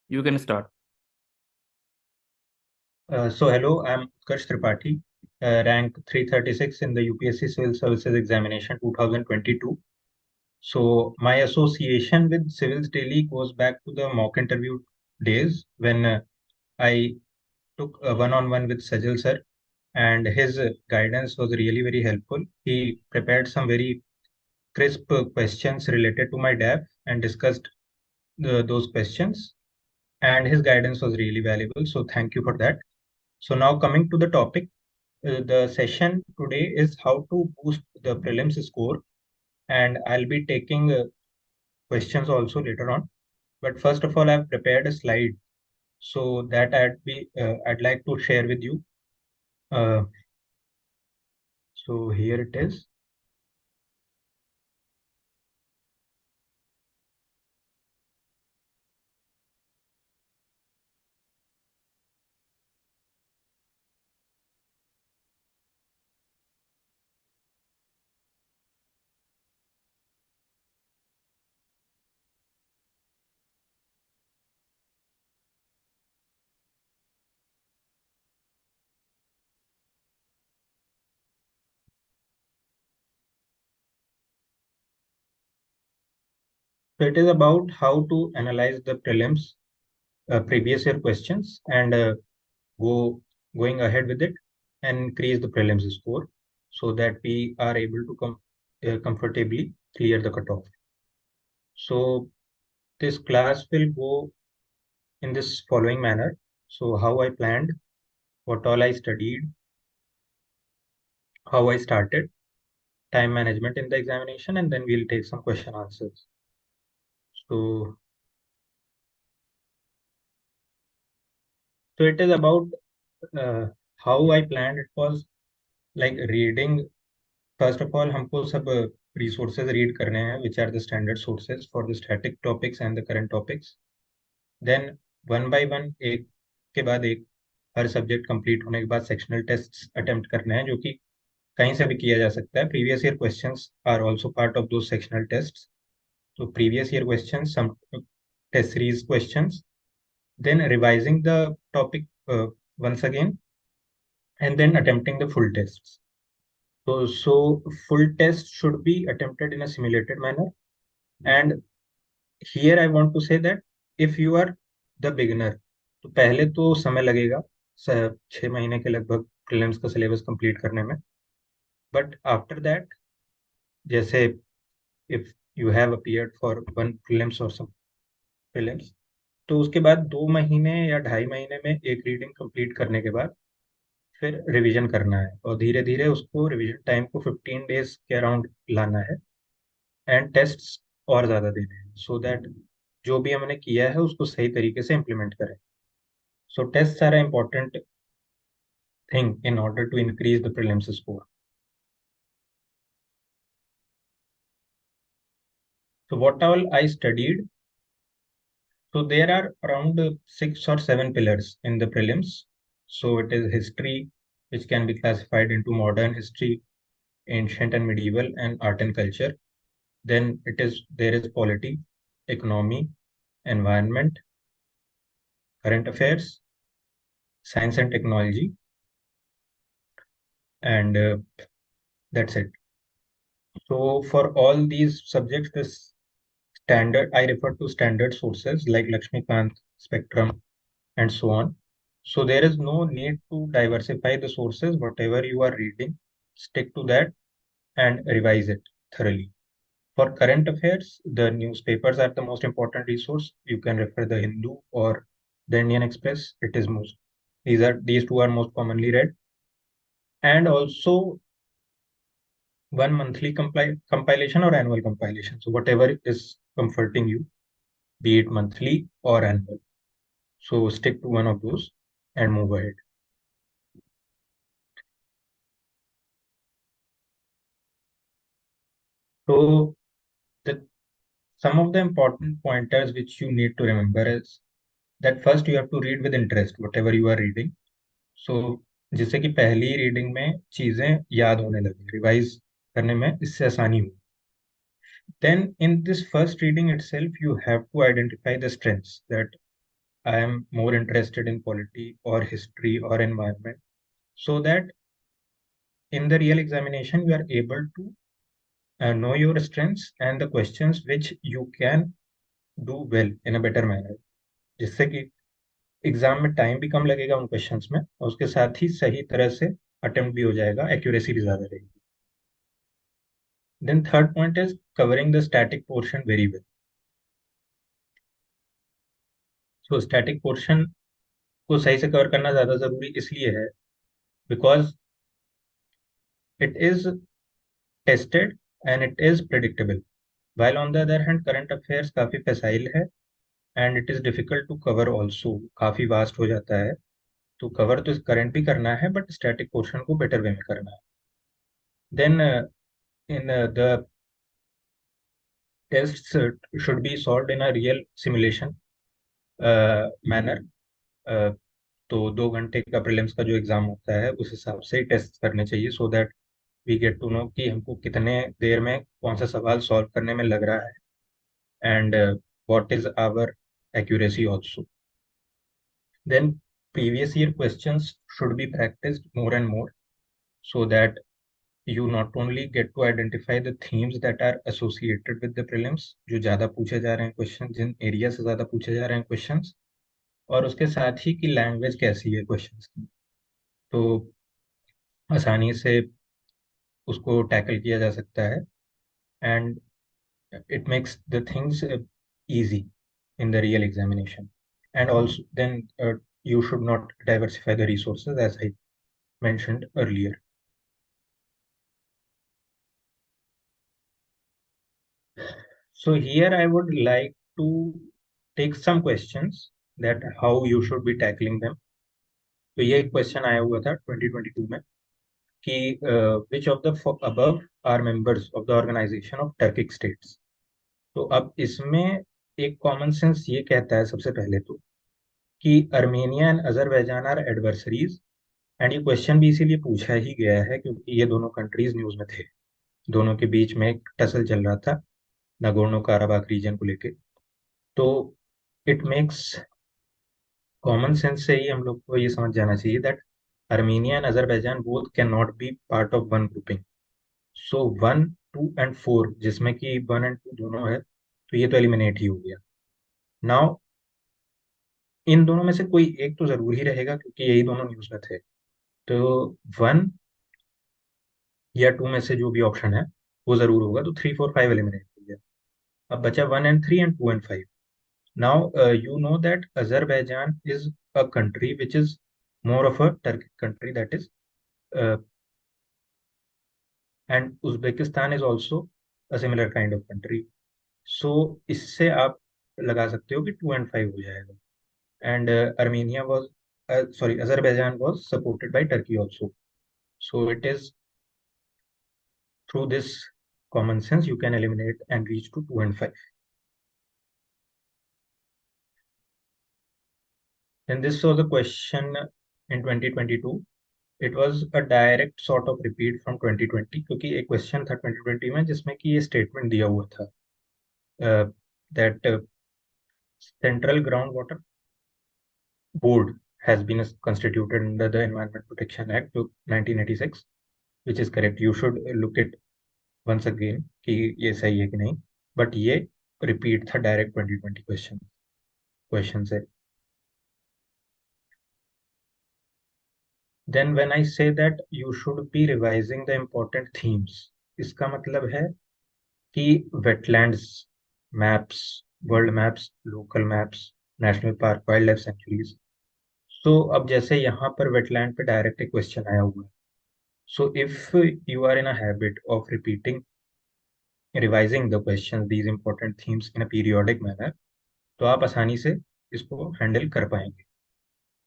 You can start. Hello, I'm Utkarsh Tripathi, rank 336 in the UPSC Civil Services Examination 2022. So, my association with Civilsdaily goes back to the mock interview days when I took a one-on-one with Sajal sir, and his guidance was really very helpful. He prepared some very crisp questions related to my DAF and discussed those questions, and his guidance was really valuable. So, thank you for that. So, now coming to the topic. The session today is how to boost the prelims score, and I'll be taking questions also later on. But first of all, I've prepared a slide so that I'd like to share with you. Uh, so here it is. So it is about how to analyze the prelims previous year questions and go going ahead with it and increase the prelims score so that we are able to comfortably clear the cutoff. So this class will go in this following manner. So how I planned, what all I studied, how I started, time management in the examination, and then we'll take some question answers. So, so it is about uh, how I planned. It was like reading. First of all, हमको सब resources read करने हैं, which are the standard sources for the static topics and the current topics. Then one by one, एक के बाद एक हर subject complete होने के बाद सेक्शनल टेस्ट अटेम्प्ट करने हैं, जो कि कहीं से भी किया जा सकता है. Previous year questions are also part of two sectional test. So previous year questions, some test series questions, then revising the topic once again, and then attempting the full tests. So full test should be attempted in a simulated manner. And here I want to say that if you are the beginner, तो पहले तो समय लगेगा 6 महीने के लगभग prelims का syllabus complete करने में. बट आफ्टर दैट, जैसे if you have appeared for one prelims और सम प्रीलिम्स, तो उसके बाद 2 महीने या 2.5 महीने में एक रीडिंग कंप्लीट करने के बाद फिर रिवीजन करना है और धीरे धीरे उसको रिवीजन टाइम को 15 डेज के अराउंड लाना है एंड टेस्ट्स और ज़्यादा देने हैं सो दैट जो भी हमने किया है उसको सही तरीके से इम्प्लीमेंट करें. So test are important thing in order to increase the prelims score. So what all I studied? So there are around 6 or 7 pillars in the prelims. So it is history, which can be classified into modern history, ancient and medieval, and art and culture. Then there is polity, economy, environment, current affairs, science and technology, and that's it. So for all these subjects, this standard I refer to standard sources like Lakshmikant, Spectrum, and so on. So there is no need to diversify the sources. Whatever you are reading, stick to that and revise it thoroughly. For current affairs, the newspapers are the most important resource. You can refer the Hindu or the Indian Express. It is most these two are most commonly read. And also one monthly compilation or annual compilation. So whatever is comforting you, be it monthly or annual. So stick to one of those and move ahead. So the some of the important pointers which you need to remember is that first you have to read with interest whatever you are reading. So जिससे कि पहली reading में चीजें याद होने लगे, revise करने में इससे आसानी हो. Then in this first reading itself you have to identify the strengths, that I am more interested in polity or history or environment, so that in the real examination you are able to know your strengths and the questions which you can do well in a better manner, जिससे कि exam में time भी कम लगेगा उन questions में और उसके साथ ही सही तरह से अटेम्प्ट भी हो जाएगा, एक्यूरेसी भी ज्यादा रहेगी. Then third point is covering the static portion very well. So static portion को सही से कवर करना ज्यादा जरूरी इसलिए है because it is tested and it is predictable. while on the other hand current affairs काफी फैसाइल है and it is difficult to cover also, काफी वास्ट हो जाता है. तो कवर तो करंट भी करना है बट स्टैटिक पोर्शन को बेटर वे में करना है. Then in the tests should be solved in a real simulation manner. तो 2 घंटे का प्रीलिम्स का जो एग्जाम होता है उस हिसाब से टेस्ट करने चाहिए, so that we get to know कि हमको कितने देर में कौन सा सवाल सॉल्व करने में लग रहा है and what is our accuracy also. Then previous year questions should be practiced more and more, so that you not only get to identify the themes that are associated with the prelims, जो ज़्यादा पूछे जा रहे हैं question, जिन area से ज़्यादा पूछे जा रहे हैं क्वेश्चंस, और उसके साथ ही कि लैंग्वेज कैसी है क्वेश्चंस की, तो आसानी से उसको टैकल किया जा सकता है and it makes the things easy in the real examination. And also then you should not diversify the resources as I mentioned earlier. So here I would like to take some questions that how you should be tackling them. तो ये एक question आया हुआ था 2022 में कि which of the above are members of the organization of Turkic states. तो अब इसमें एक कॉमन सेंस ये कहता है सबसे पहले तो कि Armenia and Azerbaijan are adversaries. And ये क्वेश्चन भी इसीलिए पूछा ही गया है क्योंकि ये दोनों कंट्रीज न्यूज में थे, दोनों के बीच में एक टसल चल रहा था नागोर्नो काराबाख रीजन को लेके. तो इट मेक्स कॉमन सेंस से ही हम लोग को ये समझ जाना चाहिए that Armenia and Azerbaijan both can not be part of one grouping. So 1, 2 and 4 जिसमें कि 1 एंड 2 दोनों है तो ये तो एलिमिनेट ही हो गया. नाउ इन दोनों में से कोई एक तो जरूर ही रहेगा क्योंकि यही दोनों न्यूज में थे. तो 1 या 2 में से जो भी ऑप्शन है वो जरूर होगा, तो 3, 4, 5 एलिमिनेट हो गया. अब बचा 1 and 3 and 2 and 5. Now, you know that Azerbaijan is a country which is more of a Turkic country, that is, uh, and Uzbekistan is also a similar kind of country. So, इससे आप लगा सकते हो कि 2 and 5 हो जाएगा. And Armenia was, sorry, Azerbaijan was supported by Turkey also. So, it is through this common sense you can eliminate and reach to 2 and 5. And this was a question in 2022. It was a direct sort of repeat from 2020 क्योंकि एक question था 2020 में जिसमें कि ये statement दिया हुआ था that central ground water board has been constituted under the Environment Protection Act of 1986, which is correct. You should look it once again कि ये सही है कि नहीं, बट ये रिपीट था डायरेक्ट 2020 क्वेश्चन से. Then when I say that you should be revising the important themes, इसका मतलब है कि wetlands maps, world maps, local maps, national park, wild life sanctuaries. So अब जैसे यहाँ पर वेटलैंड पे डायरेक्ट एक क्वेश्चन आया हुआ है, so if you are in a habit of repeating revising the question these important themes in a periodic manner, तो आप आसानी से इसको हैंडल कर पाएंगे.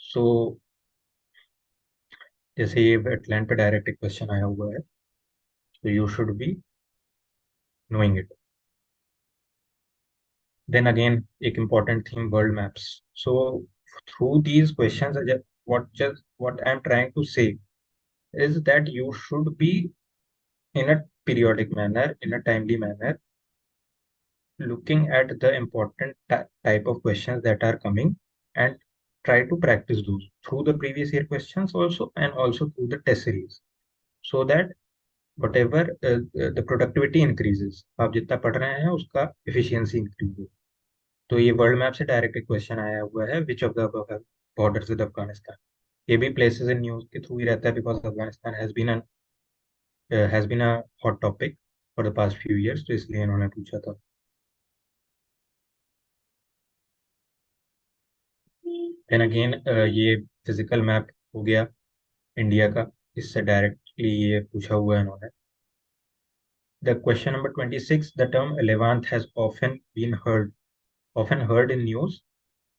सो जैसे ये वेटलैंड पे डायरेक्ट एक क्वेश्चन आया हुआ है, तो you should be knowing it. Then again, एक important theme, world maps. So through these questions, what I'm trying to say is that you should be in a periodic manner, in a timely manner, looking at the important type of questions that are coming and try to practice those through the previous year questions also, and also through the test series, so that whatever the productivity increases, आप जितना पढ़ रहे हैं उसका efficiency increase हो। तो ये world map से डायरेक्ट एक क्वेश्चन आया हुआ है, which of the borders with Afghanistan. ये भी प्लेसेस इन न्यूज के थ्रू ही रहता है, because Afghanistan has been a hot topic for the past few years, तो इसलिए इन्होंने पूछा था। देन अगेन ये फिजिकल मैप हो गया इंडिया का, इससे डायरेक्टली ये पूछा हुआ है इन्होंने। The question number 26, the term Levant has often heard in news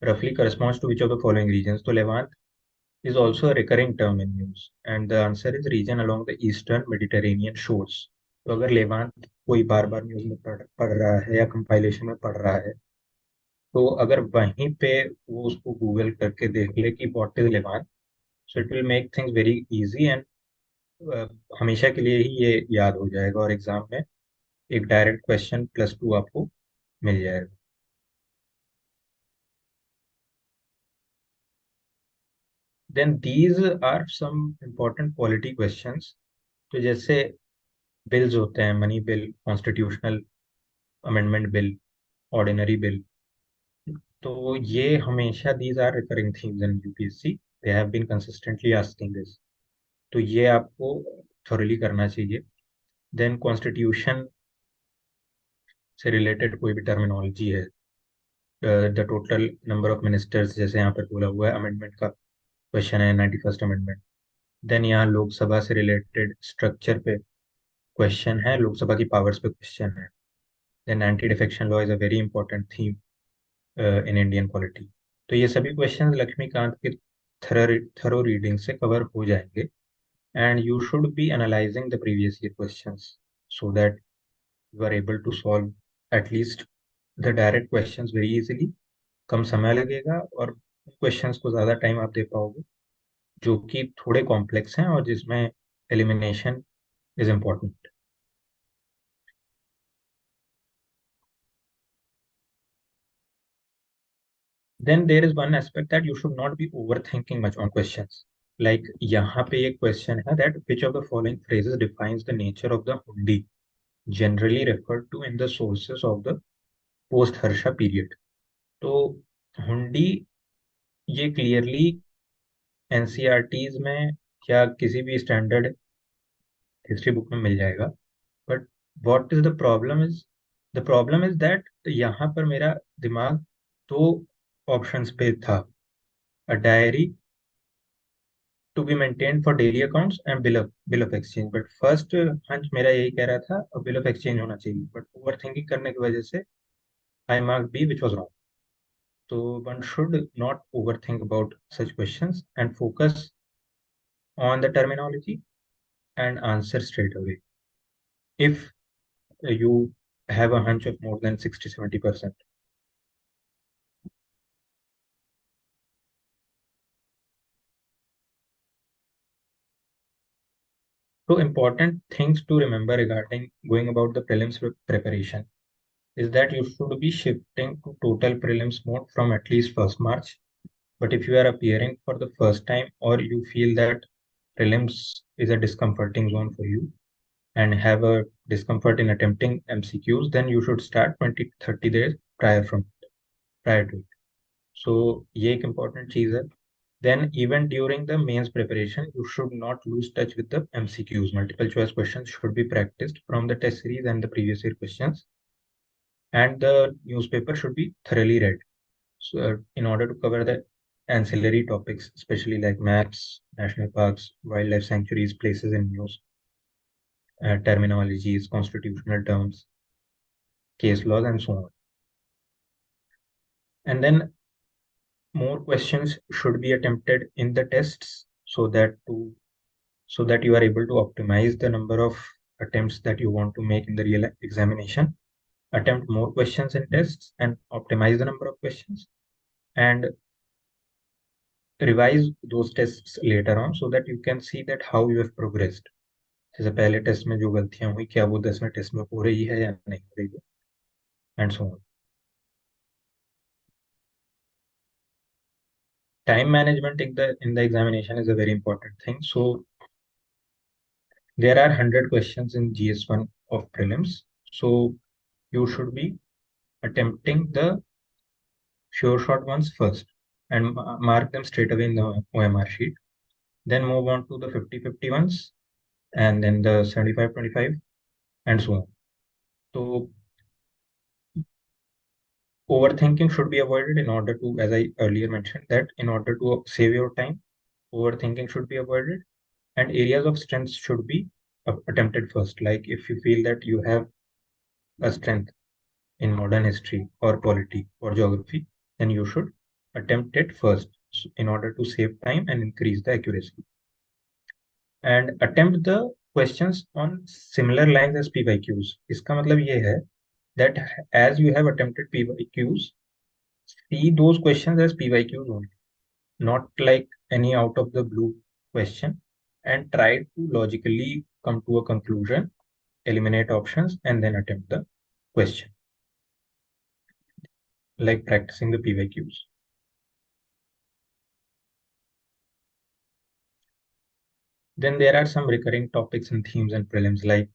roughly corresponds to which of the following regions? तो Levant is also a recurring term in news, and the answer is region along the eastern Mediterranean shores. तो अगर Levant कोई बार बार news में पढ़ रहा है या compilation में पढ़ रहा है, तो अगर वहीं पे वो उसको गूगल करके देख ले कि what is Levant, so it will make things very easy, and हमेशा के लिए ही ये याद हो जाएगा, और एग्जाम में एक डायरेक्ट क्वेश्चन +2 आपको मिल जाएगा। Then these are some important polity questions. तो जैसे बिल्स होते हैं, money bill, constitutional amendment bill, ordinary bill, तो ये हमेशा these are recurring themes in UPSC, they have been consistently asking this, तो ये आपको थोरली करना चाहिए। देन कॉन्स्टिट्यूशन से रिलेटेड कोई भी टर्मिनोलॉजी है, the total number of ministers जैसे यहाँ पर बोला हुआ है, अमेंडमेंट का क्वेश्चन है, 91st अमेंडमेंट। देन यहाँ लोकसभा से रिलेटेड स्ट्रक्चर पे क्वेश्चन है, लोकसभा की पावर्स पे क्वेश्चन है। Then anti defection law is a very important theme in Indian polity. तो ये सभी क्वेश्चन लक्ष्मीकांत के थरो रीडिंग से कवर हो जाएंगे, and you should be analysing the previous year questions so that you are able to solve at least the direct questions very easily. कम समय लगेगा और क्वेश्चंस को ज़्यादा टाइम आप दे पाओगे, जो कि थोड़े कॉम्प्लेक्स हैं और जिसमें elimination is important. Then there is one aspect that you should not be overthinking much on questions. Like यहाँ पे एक question है that which of the following phrases defines the nature of the hundi generally referred to in the sources of the post Harsha period? तो हुंडी ये clearly NCERTs में या किसी भी स्टैंडर्ड हिस्ट्री बुक में मिल जाएगा, but what is the problem is that यहाँ पर मेरा दिमाग दो ऑप्शंस पे था, a diary to be maintain for daily accounts and bill of exchange, but first hunch मेरा यही कह रहा था बिल ऑफ एक्सचेंज होना चाहिए, बट ओवर थिंकिंग करने की वजह से I mark B which was wrong. तो one should not over think about such questions and focus on the terminology and answer straight away if you have a hunch of more than 60-70%. So important things to remember regarding going about the prelims preparation is that you should be shifting to total prelims mode from at least 1st March. But if you are appearing for the first time, or you feel that prelims is a discomforting zone for you and have a discomfort in attempting MCQs, then you should start 20-30 days prior to it. So ये एक important चीज है। Then even during the mains preparation, you should not lose touch with the MCQs. Multiple choice questions should be practiced from the test series and the previous year questions, and the newspaper should be thoroughly read. So, in order to cover the ancillary topics, especially like maps, national parks, wildlife sanctuaries, places in news, terminologies, constitutional terms, case laws, and so on. And then more questions should be attempted in the tests so that you are able to optimize the number of attempts that you want to make in the real examination. Attempt more questions in tests and optimize the number of questions, and revise those tests later on so that you can see that how you have progressed. जैसे पहले test में जो गलतियां हुई, क्या वो 10वें test में हो रही है या नहीं हो रही है, and so on. time management in the examination is a very important thing. So there are 100 questions in GS1 of prelims. So you should be attempting the sure shot ones first and mark them straight away in the OMR sheet. Then move on to the 50-50 ones and then the 75-25 and so on. So overthinking should be avoided in order to, as I earlier mentioned, that in order to save your time, overthinking should be avoided and areas of strength should be attempted first. Like if you feel that you have a strength in modern history or polity or geography, then you should attempt it first in order to save time and increase the accuracy. And attempt the questions on similar lines as PYQs. इसका मतलब ये है that as you have attempted PYQs, see those questions as PYQs only, not like any out of the blue question, and try to logically come to a conclusion, eliminate options, and then attempt the question, like practicing the PYQs. Then there are some recurring topics and themes in prelims like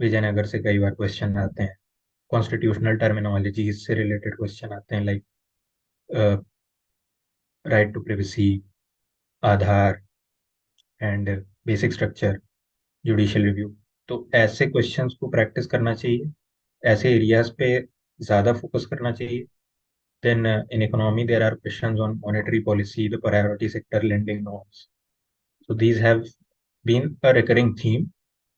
Vijayanagar से कई बार question आते हैं, constitutional terminology से related question आते हैं like right to privacy, Aadhaar and basic structure, judicial review. तो ऐसे questions को प्रैक्टिस करना चाहिए, ऐसे एरियाज पे ज़्यादा फोकस करना चाहिए. Then in economy, there are questions on monetary policy, the priority sector, lending norms. So these have been a recurring theme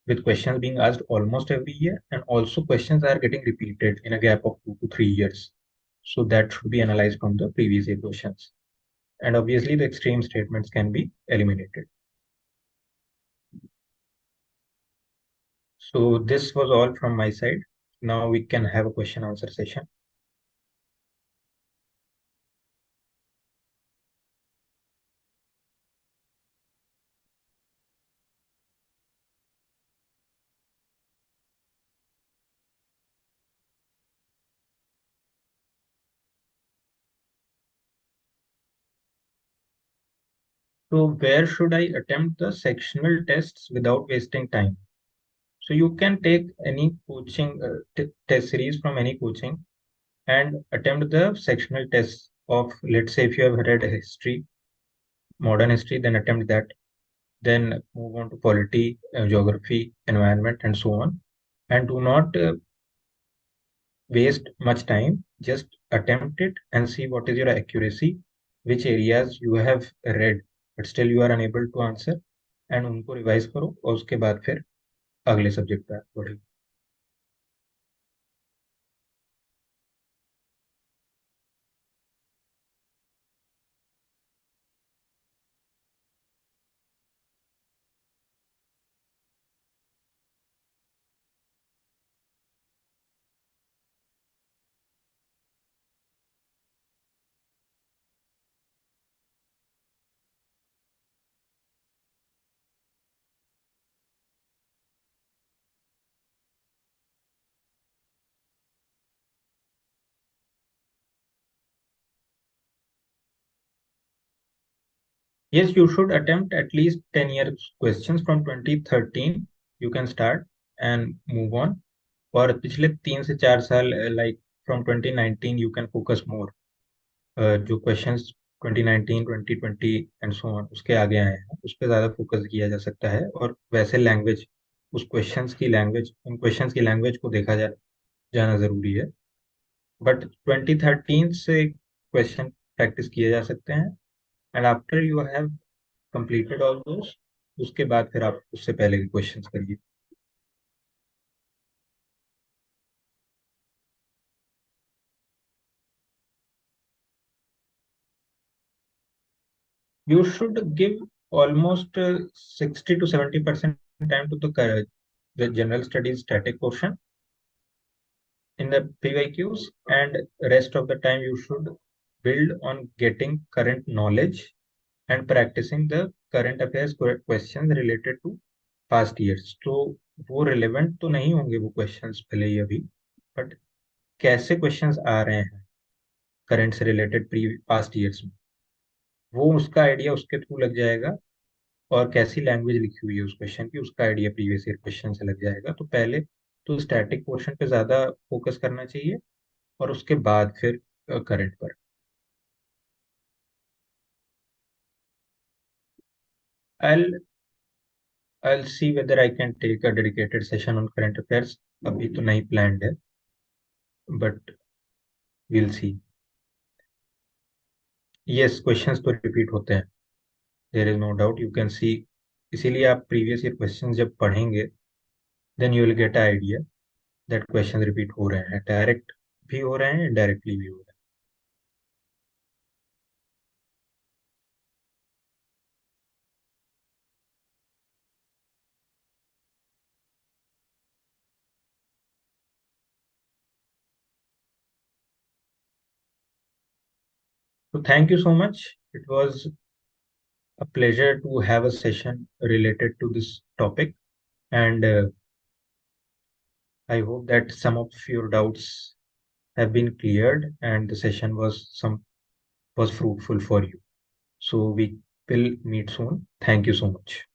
with questions being asked almost every year, and also questions are getting repeated in a gap of 2 to 3 years. So that should be analyzed from the previous year questions. And obviously, the extreme statements can be eliminated. So this was all from my side. Now we can have a question answer session. So where should I attempt the sectional tests without wasting time? So you can take any coaching test series from any coaching and attempt the sectional tests of, let's say, if you have read history, modern history, then attempt that. Then move on to polity, geography, environment, and so on. And do not waste much time. Just attempt it and see what is your accuracy, which areas you have read, but still you are unable to answer. And उनको revise करो और उसके बाद फिर अगले subject पे बढ़ो. Yes, you should attempt at least 10 years questions from 2013. You can start and move on. और पिछले 3 से 4 साल like from 2019 you can focus more. जो questions 2019, 2020 and so on उसके आगे आए हैं उस पर ज़्यादा फोकस किया जा सकता है. और वैसे लैंग्वेज, उस क्वेश्चंस की लैंग्वेज, उन क्वेश्चंस की लैंग्वेज को देखा जाना ज़रूरी है. बट 2013 से क्वेश्चन प्रैक्टिस किए जा सकते हैं. And after you have completed all those, उसके बाद फिर आप उससे पहले के क्वेश्चंस करिए. You should give almost 60 to 70% time to the general studies static portion in the PYQs, and rest of the time you should build on getting current knowledge and practicing the current affairs questions related to past years. तो वो relevant तो नहीं होंगे वो questions भले ही अभी, but कैसे questions आ रहे हैं करंट से रिलेटेड प्री पास्ट ईयर्स में, वो उसका आइडिया उसके थ्रू लग जाएगा, और कैसी लैंग्वेज लिखी हुई है उस क्वेश्चन की उसका आइडिया प्रीवियस ईयर क्वेश्चन से लग जाएगा। तो पहले तो स्टैटिक पोर्शन पे ज्यादा फोकस करना चाहिए, और उसके बाद फिर करंट पर। I'll I'll see whether I can take a dedicated session on current affairs. अभी तो नहीं planned है, but we'll see. Yes, questions तो repeat होते हैं, there is no doubt. You can see, इसीलिए आप previous year questions जब पढ़ेंगे, then you will get an idea that questions repeat हो रहे हैं, direct भी हो रहे हैं, indirectly भी हो रहे हैं। So thank you so much. It was a pleasure to have a session related to this topic, and I hope that some of your doubts have been cleared and the session was fruitful for you. So we will meet soon. Thank you so much.